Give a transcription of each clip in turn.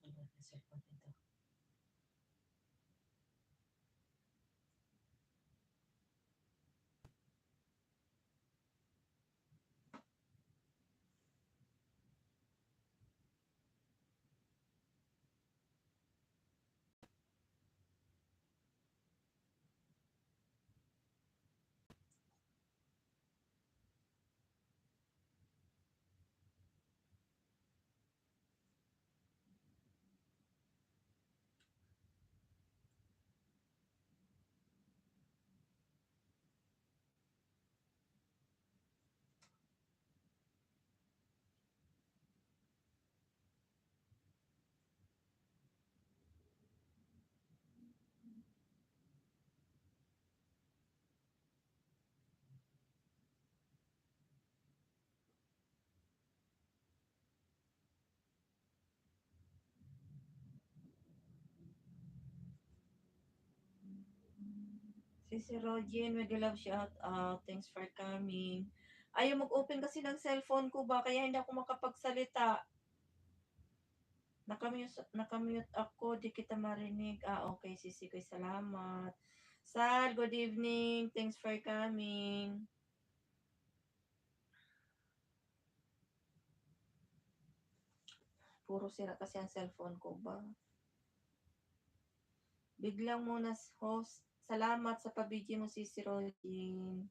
Wala na cellphone nito. Si Rogin, mega love shout out. Thanks for coming. Ayaw mag-open kasi ng cellphone ko ba, kaya hindi ako makapagsalita. Nakamute ako, di kita marinig. Okay, Sisi ko, salamat. Sal, good evening. Thanks for coming. Puro sira kasi ang cellphone ko ba. Biglang muna host. Salamat sa pabidyo mo, Sisi Rogin.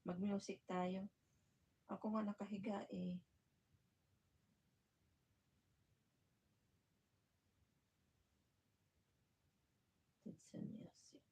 Mag-music tayo. Ako nga nakahiga eh. It's a music.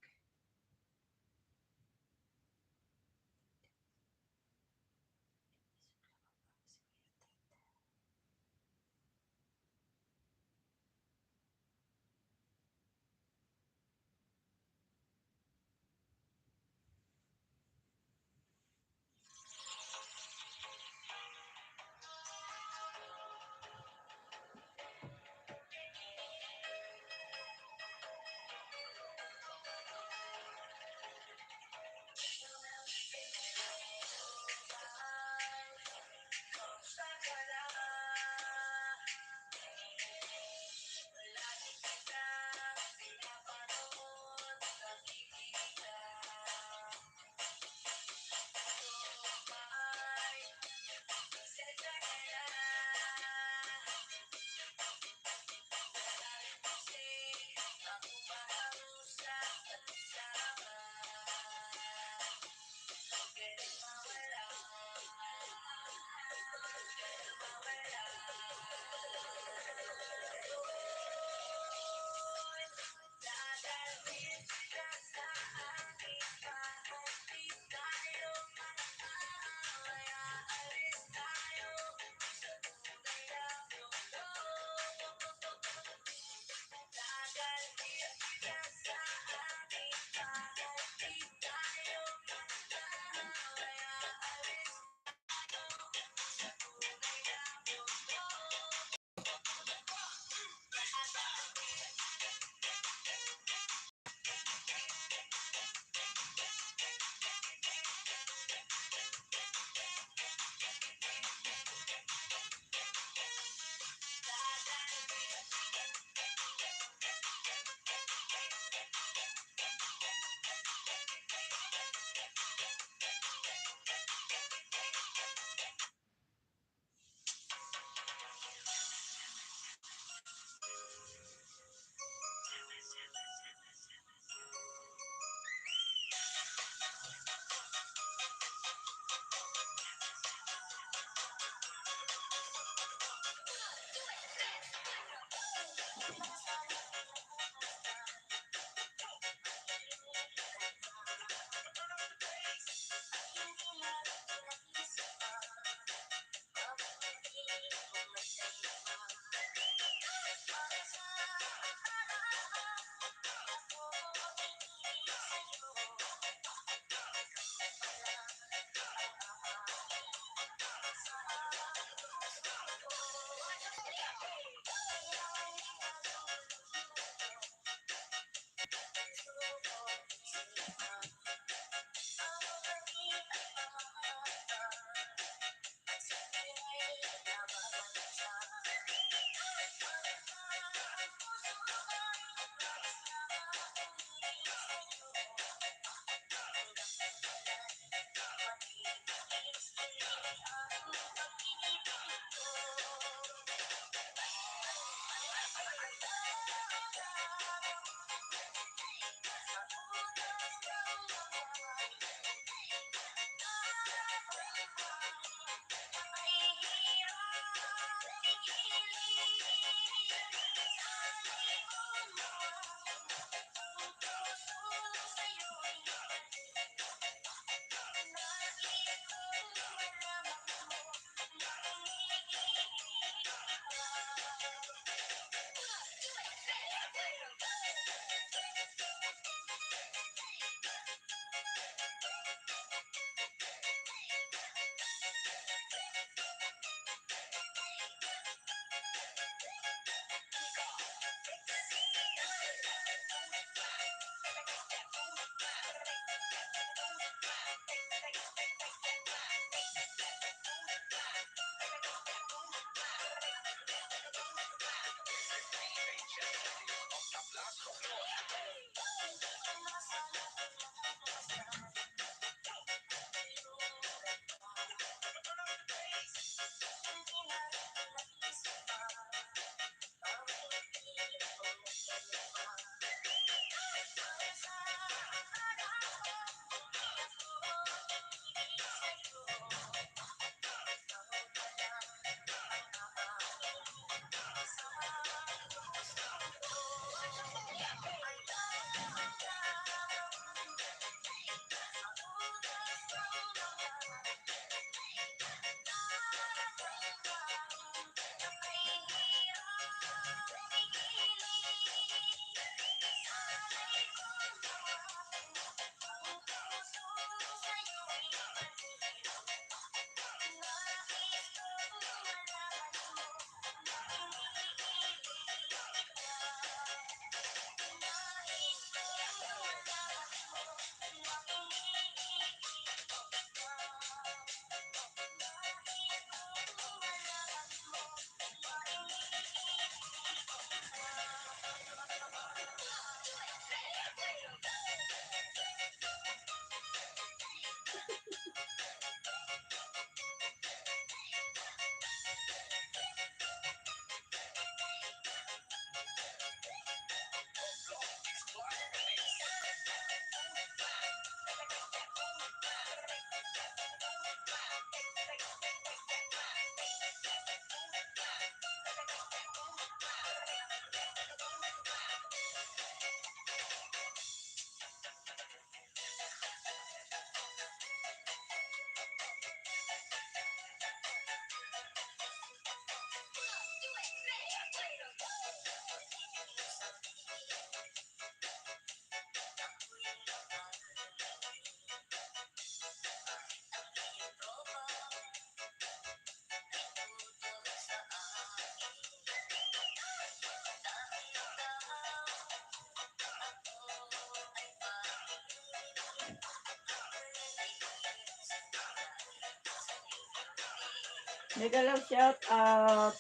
Mega love shout out.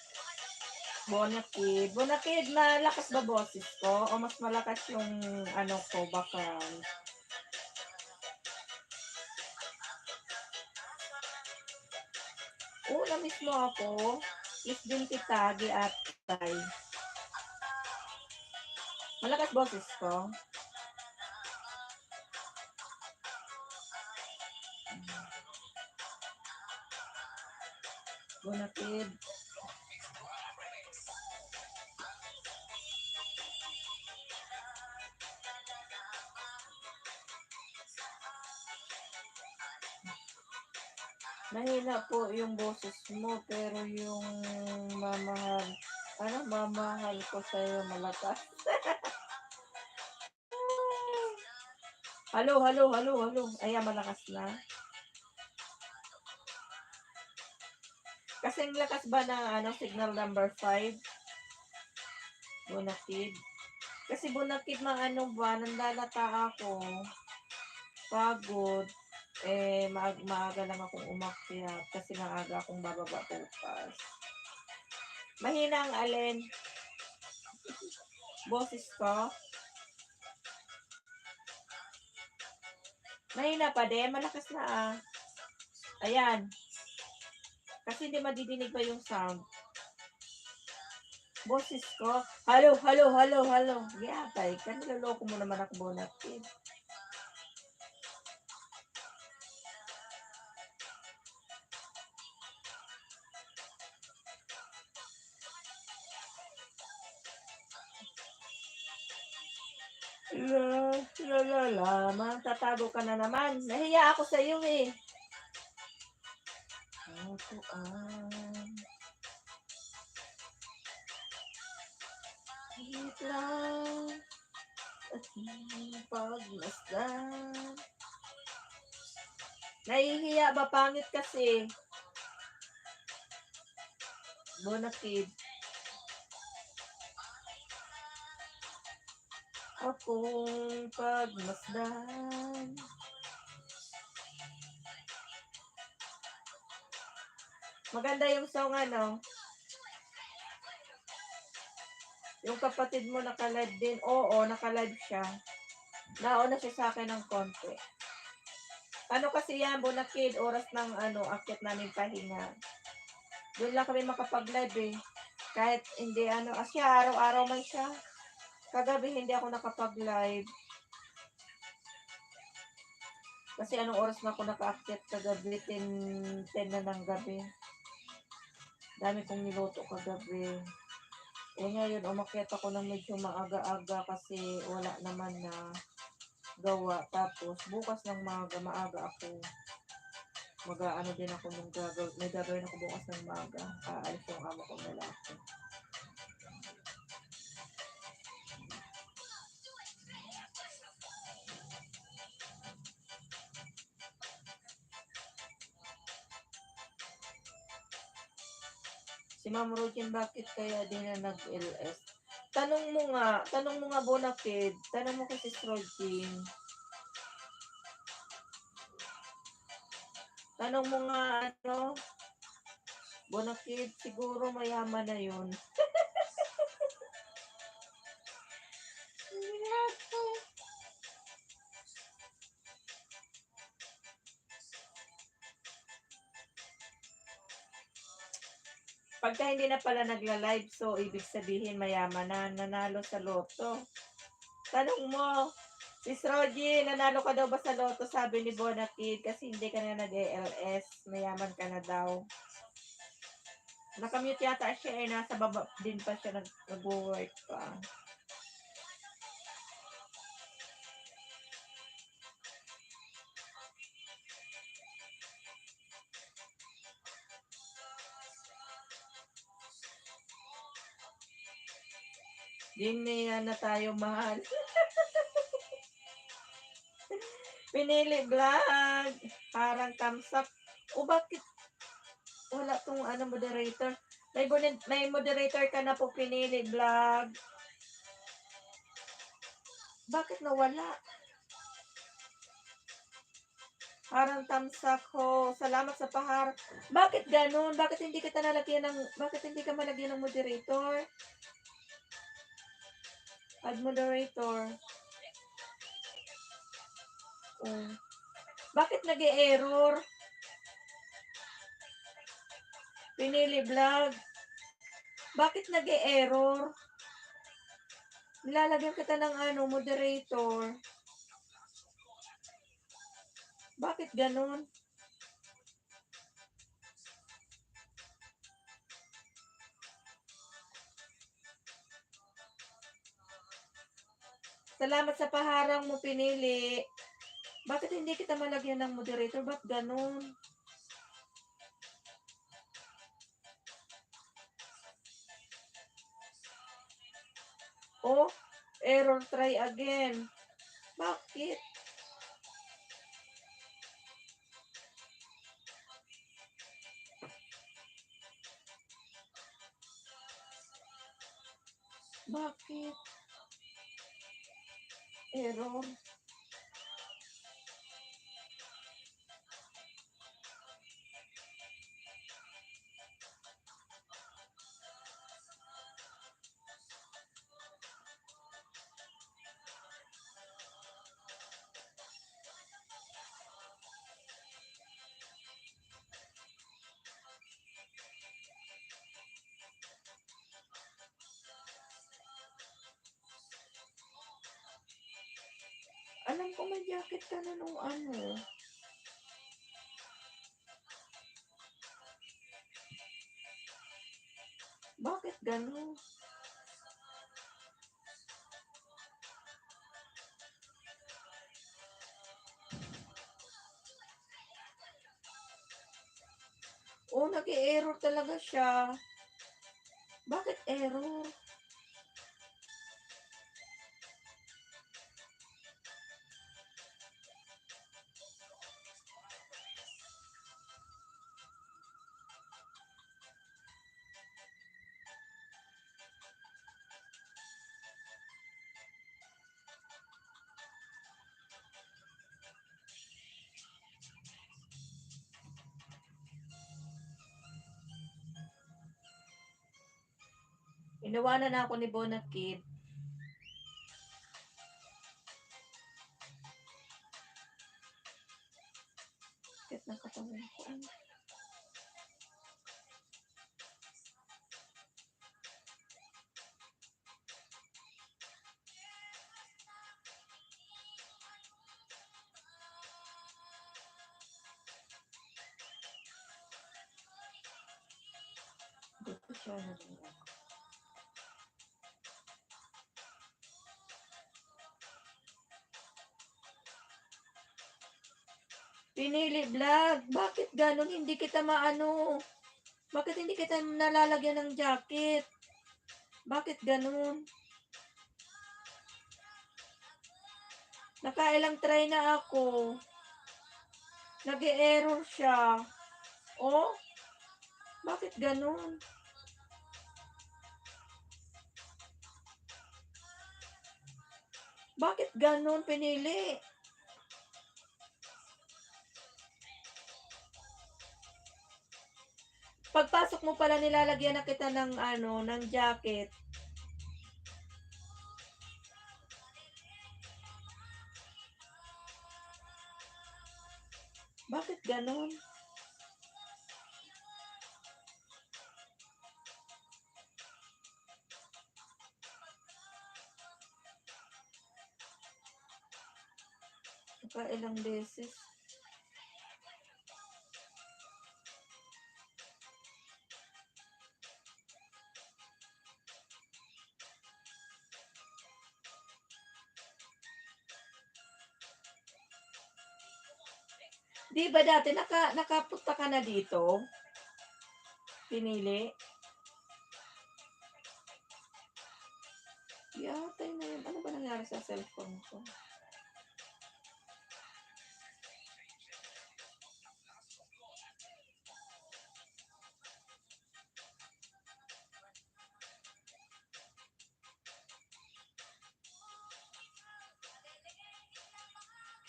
Bonakid. Bonakid, malakas ba boses ko? O mas malakas yung ano ko, background? Oo, na-miss mo ako. Miss din kita, Atay. Malakas boses ko. Bonakid. Mahina po yung boses mo, pero yung mamahal ko sa'yo malakas. Halo. Ayan, malakas na. Kasing lakas ba ng signal number 5? Bonakid. Kasi Bonakid ba, nandalata ako. Pagod. Maaga lang akong umakyat kasi maaga akong bababa bukas. Mahina ang alin. Boses ko. Mahina pa din. Malakas na Ayan. Kasi hindi madidinig pa yung sound. Boses ko. Halo. Yatay. Kaniloloko mo naman ako, Bonakid. Tatago ka na naman. Nahiya ako sa iyo eh. Kahit lang ating pagmasdan. Nahihiya ba? Pangit kasi. Bonakid. Akong pagmasdan. Maganda yung song ano. Yung kapatid mo naka-live din. Oo, naka-live siya. Nauna siya sa akin ng konti. Ano kasi yan, Bonakid, oras ng ano, akit namin pahinga. Doon lang kami makapag-live eh. Kahit hindi ano, siya, araw-araw man siya. Kagabi hindi ako nakapag-live. Kasi anong oras na ako naka-akit kagabi? 10 na ng gabi. Dami kong niluto kagabi. Eh ngayon, umakyat ako ng medyo maaga-aga kasi wala naman na gawa. Tapos, bukas ng maaga ako. Mag-ano din ako ng gagawin. May gagawin ako bukas ng maaga. Aalis yung amo kong lalaki. Si Ma'am Rogen, bakit kaya din na nag-LS? Tanong mo nga Bonakid. Tanong mo kay Sis Rogen. Tanong mo nga ano, Bonakid, siguro mayaman na yun. Pagka hindi na pala nagla-live, so ibig sabihin mayaman na, nanalo sa loto. Tanong mo, Sis Rogie, nanalo ka daw ba sa loto? Sabi ni Bonakid, kasi hindi ka na nag-ALS, mayaman ka na daw. Nakamute yata siya eh, nasa baba din pa siya nag-work pa. Di niya na tayo mahal. Pinili vlog. Parang thumbs up. O bakit wala tong ano moderator? May moderator ka na po pinili vlog. Bakit nawala? Parang thumbs up ho. Salamat sa pahar. Bakit ganun? Bakit hindi ka malagyan ng moderator? Add moderator. Oh. Bakit nag-e-error? Pinili vlog. Bakit nag-e-error? Nilalagyan kita ng ano, moderator. Bakit ganun? Salamat sa paharang mo pinili. Bakit hindi kita malagyan ng moderator? Ba't ganun? Oh, error, try again. Bakit? Bakit? Error. Alam ko may jacket ka na nung ano. Bakit ganun? Oh, nag-error talaga siya. Bakit error? Inawanan na ako ni Bonakid. Sakit ng katawan ko. Dito siya na rin ako. Pinili vlog. Bakit ganun? Hindi kita maano. Bakit hindi kita nalalagyan ng jacket? Bakit ganun? Nakailang try na ako. Nag-e-error siya. Oh? Bakit ganun? Bakit ganun pinili? Pagpasok mo pala nilalagyan na kita ng ano, ng jacket. Bakit ganun? Ilang beses. Di ba dati nakapunta ka na dito? Pinili? Yatay na yun. Ano ba nangyari sa cellphone ko?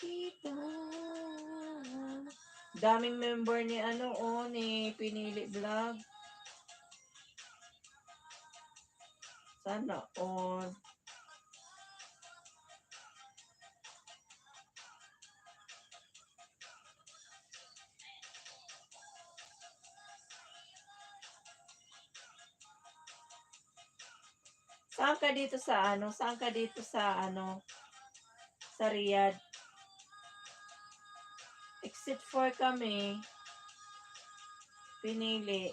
Kita. Daming member ni ano, ni Pinili Vlog. Sana all. Saan ka dito sa ano? Saan ka dito sa ano? Sa Riyadh? Exit 4 kami. Pinili.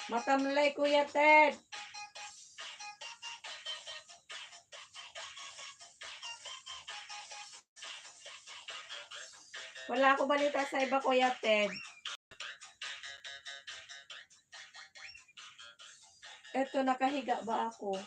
Matamlay, Kuya Ted. Wala ako balita sa iba, Kuya Ted. Eto, nakahiga ba ako?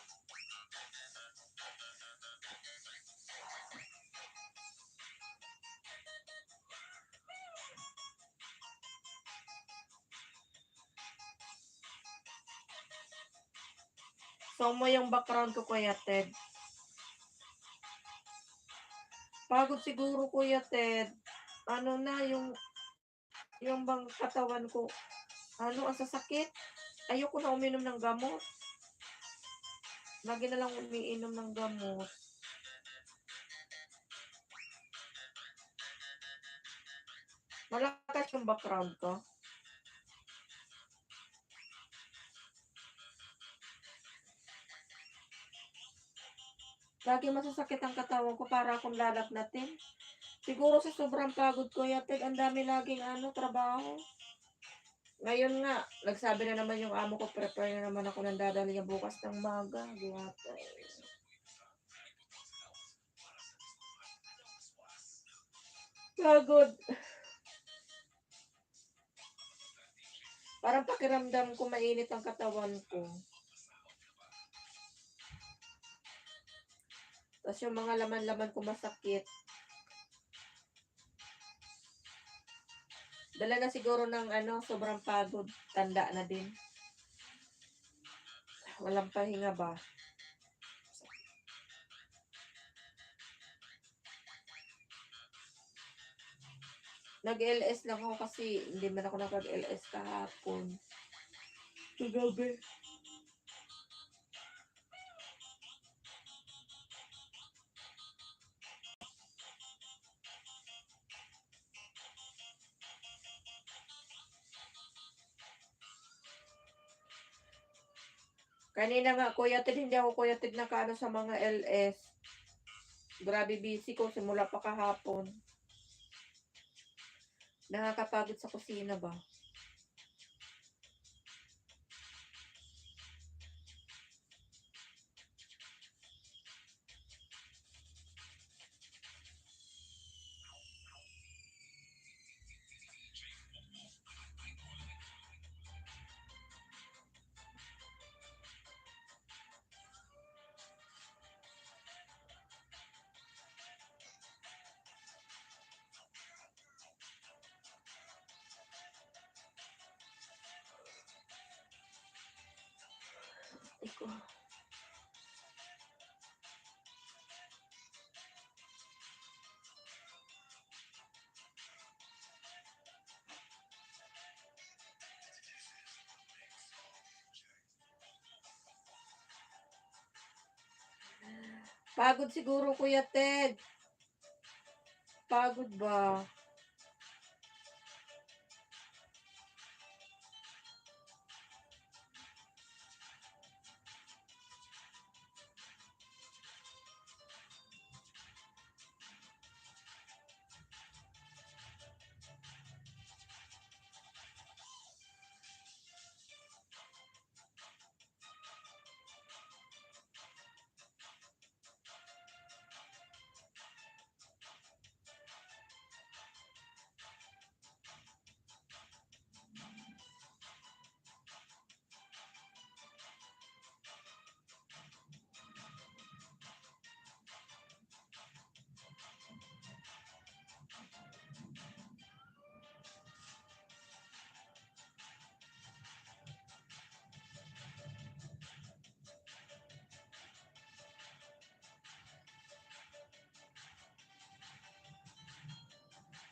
So mo yung background ko, Kuya Ted. Pagod siguro, Kuya Ted. Ano na, yung bang katawan ko, ano, ang sasakit. Ayoko na uminom ng gamot. Lagi na lang umiinom ng gamot. Malakas yung background ko. Lagi masasakit ang katawan ko para akong lalagnatin. Siguro sa sobrang pagod ko, Yated, ang dami laging trabaho. Ngayon nga, nagsabi na naman yung amo ko, prepare na naman ako ng dadali bukas ng maga. Yated. Pagod. Parang pakiramdam ko mainit ang katawan ko. Tapos yung mga laman-laman ko masakit. Dala na siguro ng sobrang pagod. Tanda na din. Walang pahinga ba? Nag-LS lang ako kasi hindi man ako nag-LS kahapon. Kagabi. Kanina nga, Kuya Ted, hindi ako Kuya Ted nakaano sa mga LS. Grabe busy ko simula pa kahapon. Nakakapagod sa kusina ba? Iko. Pagod siguro, Kuya Ted. Pagod ba?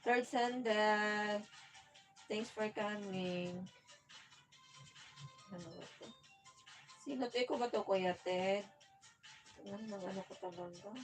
Third Sandal. Thanks for coming. Ano ba ito? Sino to? Ikaw ba ito, Kuya Ted? Ano ko talaga?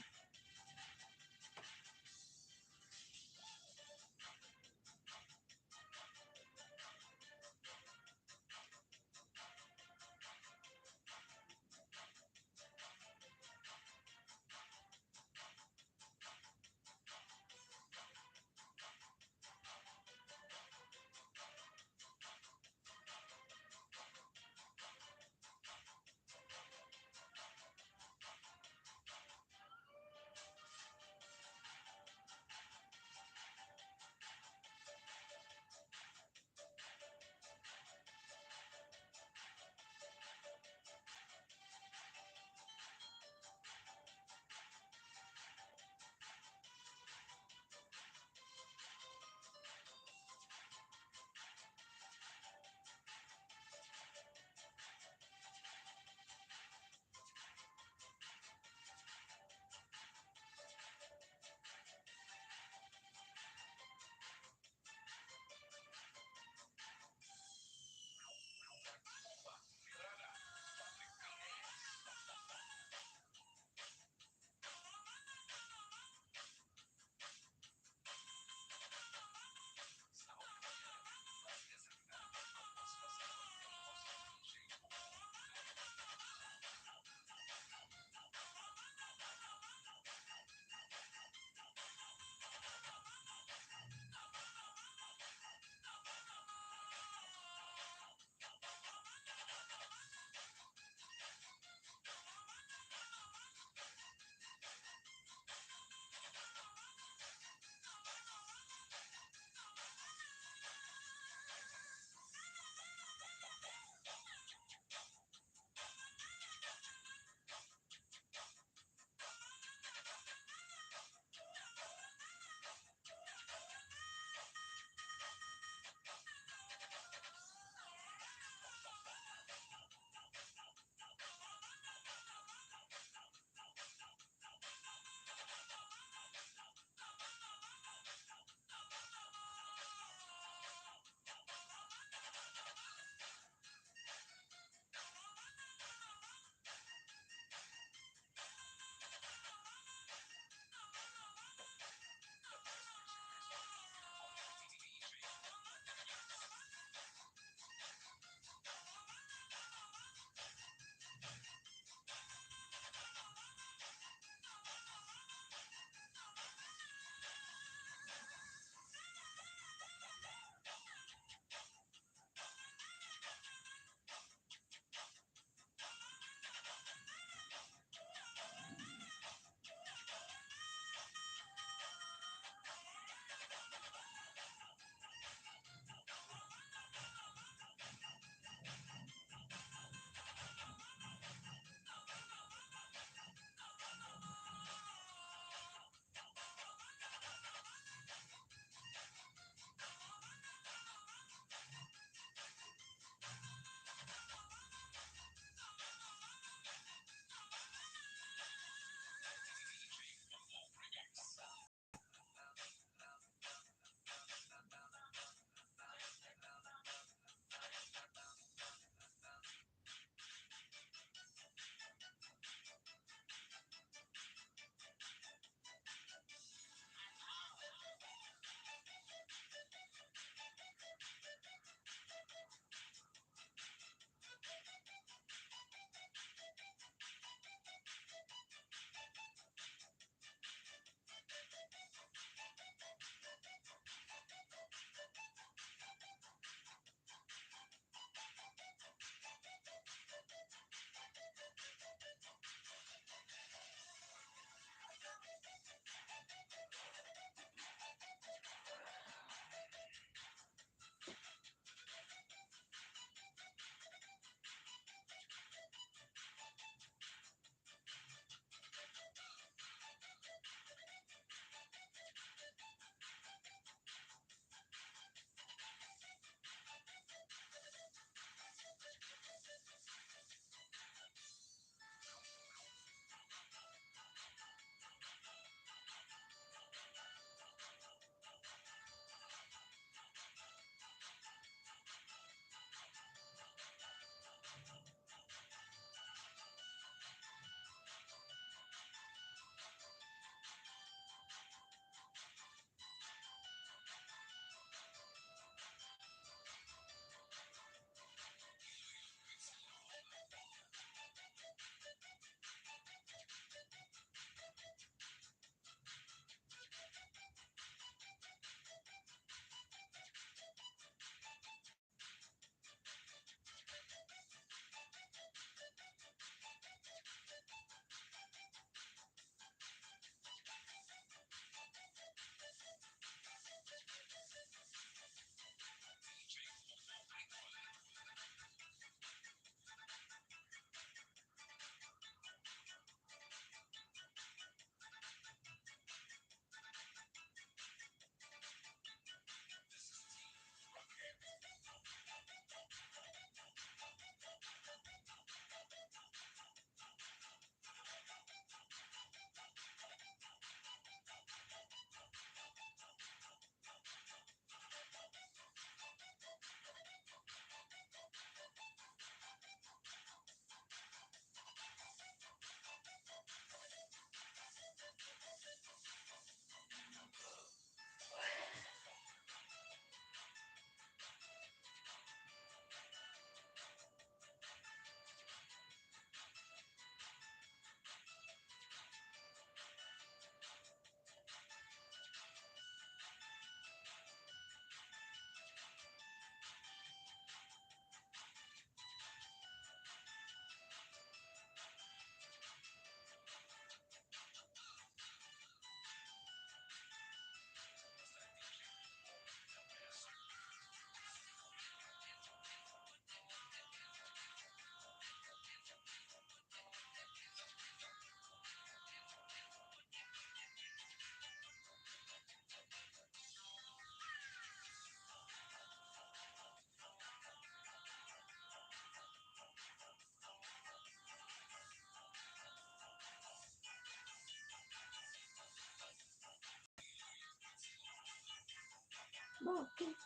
Bakit?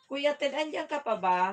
Kuya Ted, andiyan ka pa ba?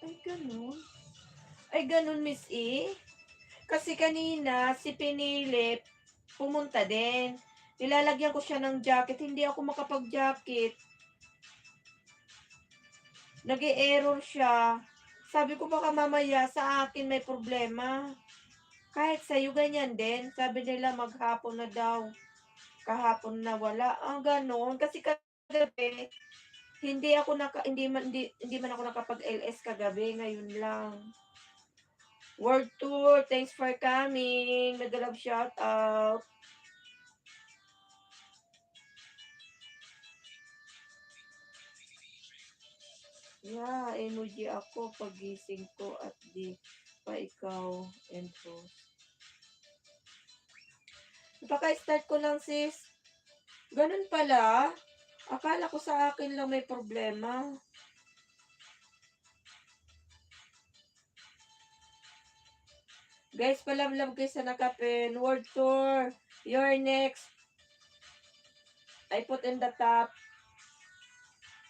Ay, ganun. Ay, ganun, Miss E. Kasi kanina, si Pinilip, pumunta din. Nilalagyan ko siya ng jacket. Hindi ako makapag-jacket. Nag-e-error siya. Sabi ko baka mamaya sa akin may problema. Kahit sa'yo ganyan din. Sabi nila maghapon na daw. Kahapon na wala. Ganon. Kasi kagabi, hindi man ako nakapag-LS kagabi. Ngayon lang. World Tour, thanks for coming. Nag-love shout out. Yeah, emoji ako pagising ko at di pa ikaw and host. Paka-start ko lang sis. Ganun pala. Akala ko sa akin lang may problema. Guys, palamlam kayo sa nakapin. World Tour. You're next. I put in the top.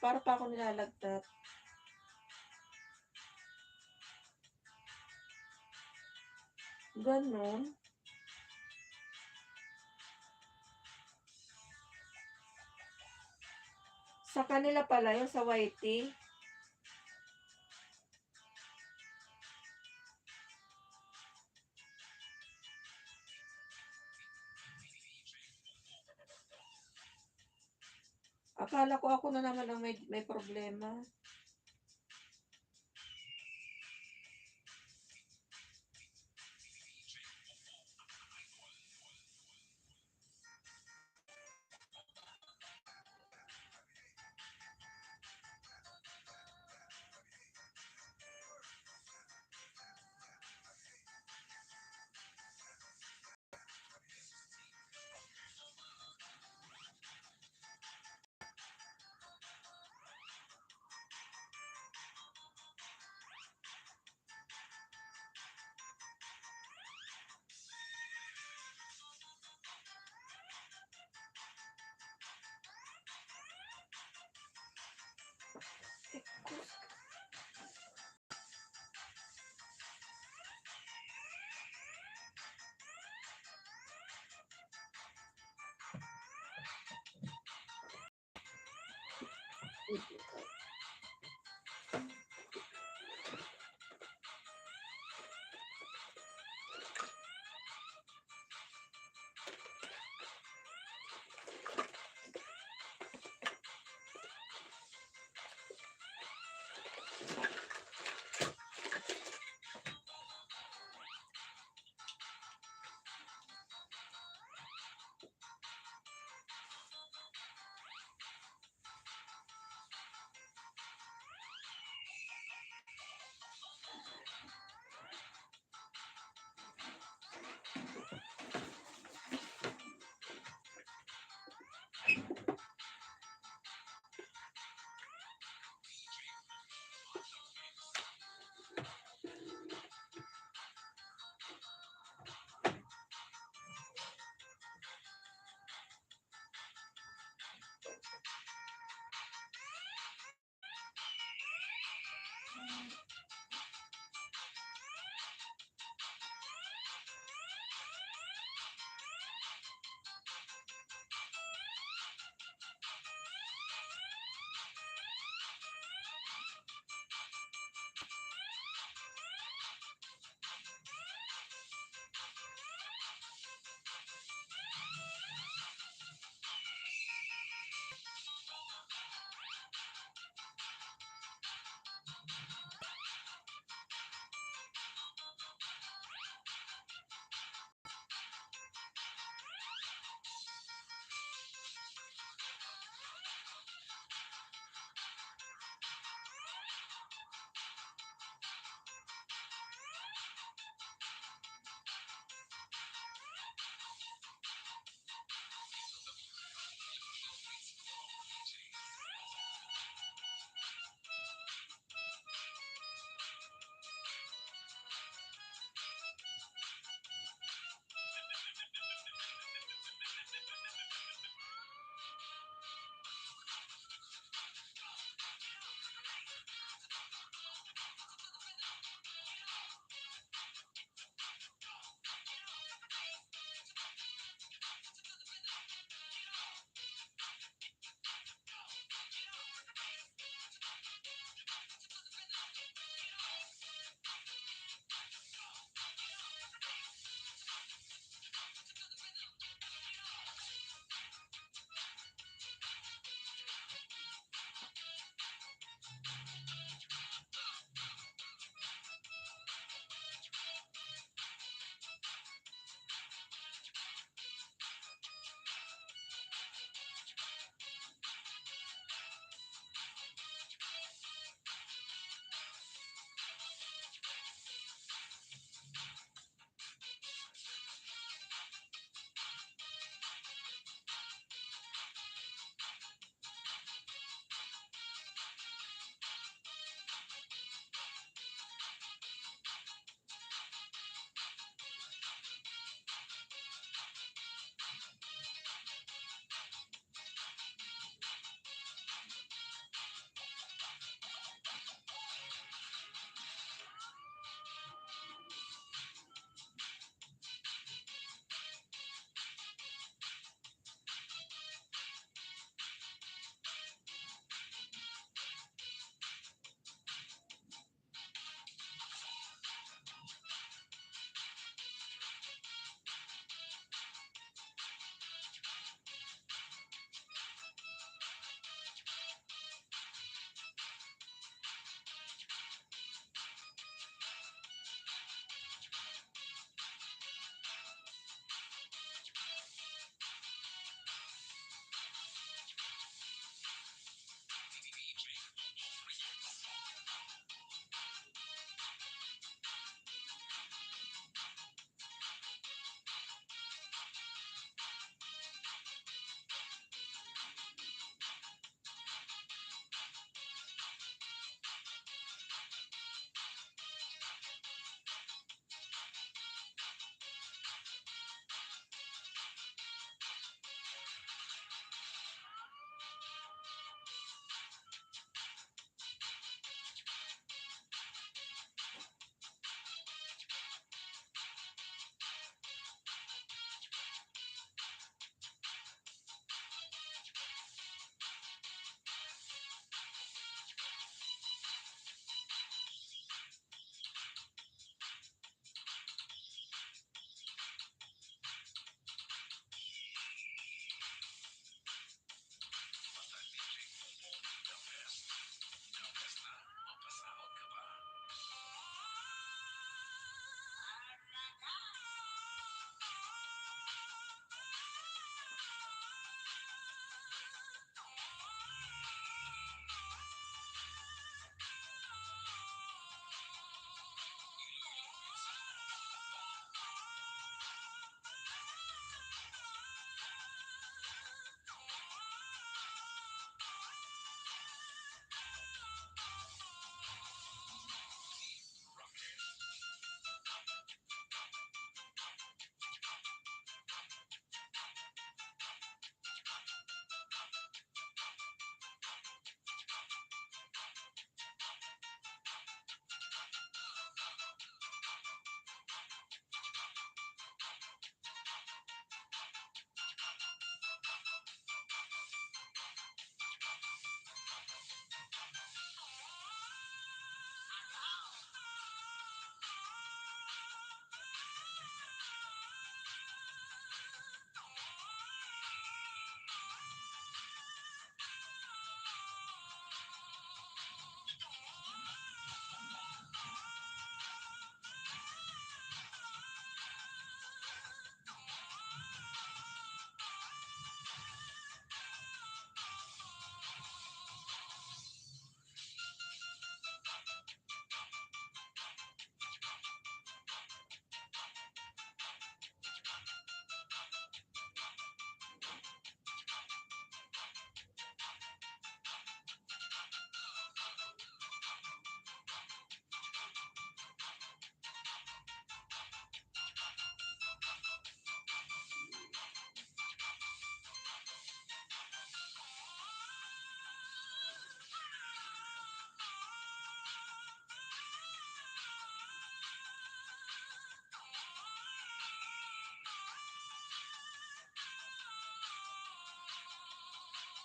Para pa ako nilalagtat. Ganon. Sa kanila pala yung sa YT. Akala ko ako na naman ang may problema.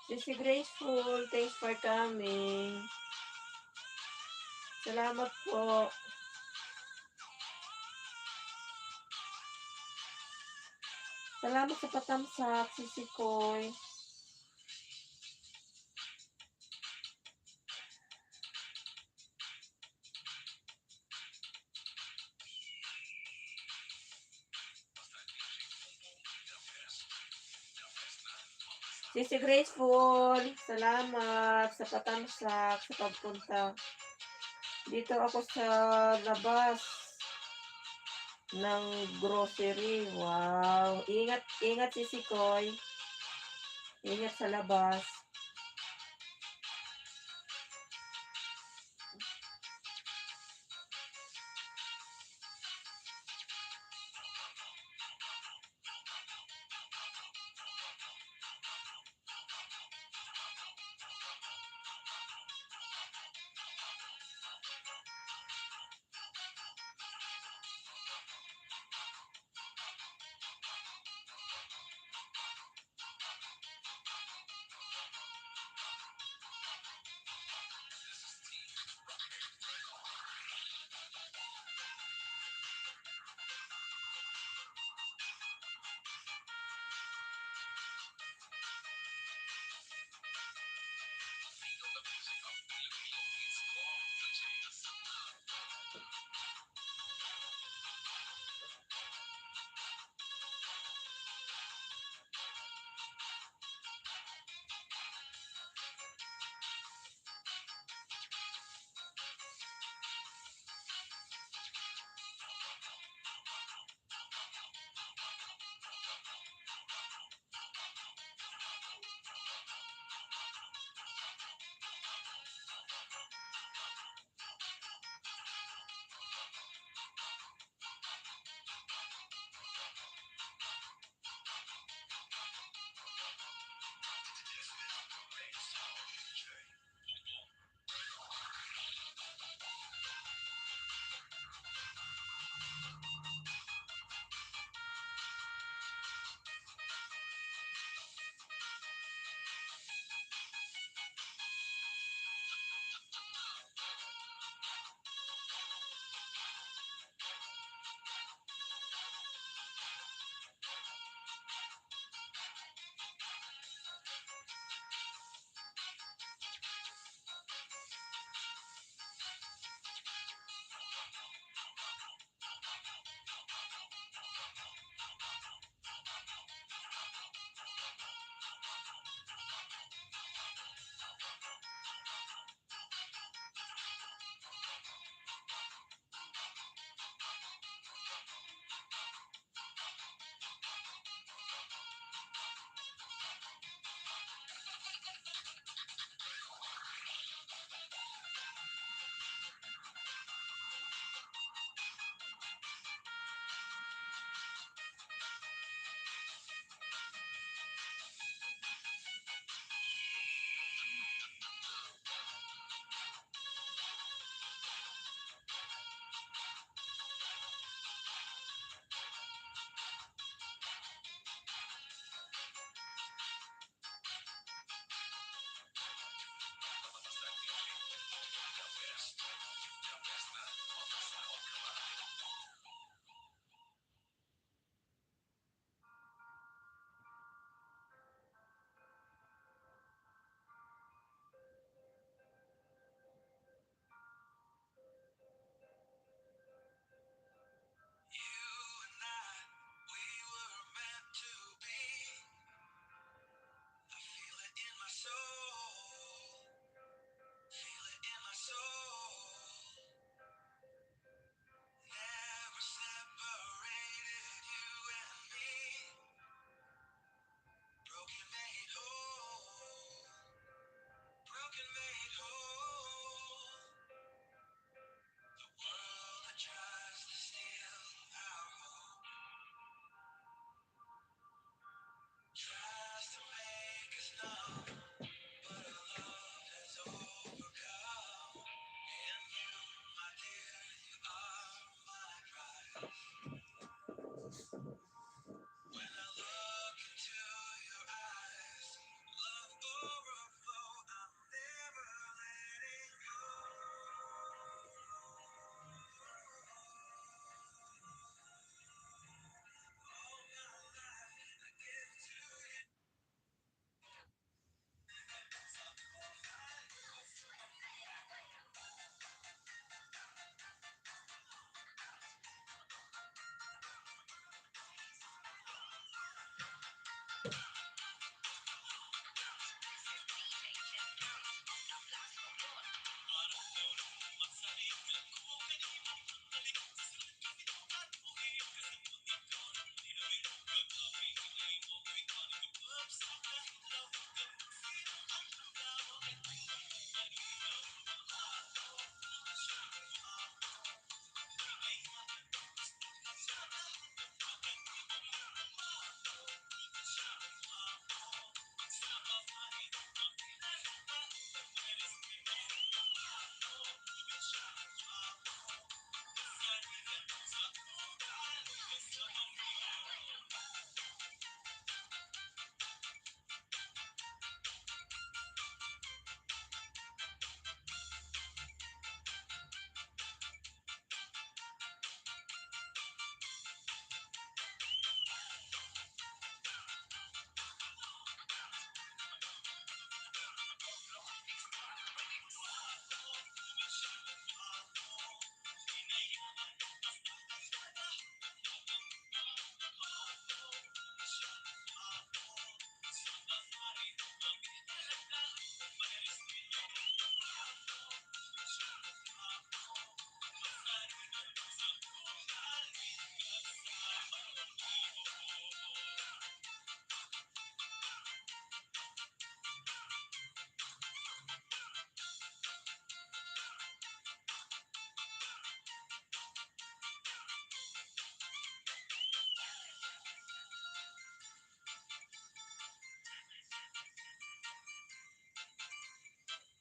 Sisi Graceful, thanks for coming. Salamat po. Salamat sa patamsak, Sisi Koy. Sisi Graceful, salamat sa patamsak, sa pagpunta. Dito ako sa labas ng grocery. Wow. Ingat, ingat Sisi Koy. Ingat sa labas.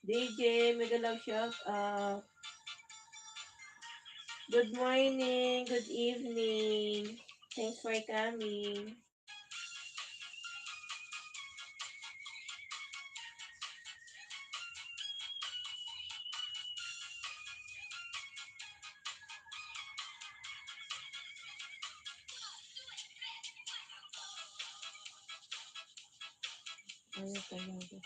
DJ, mega love shout out. Good morning, good evening. Thanks for coming. Ayun talaga.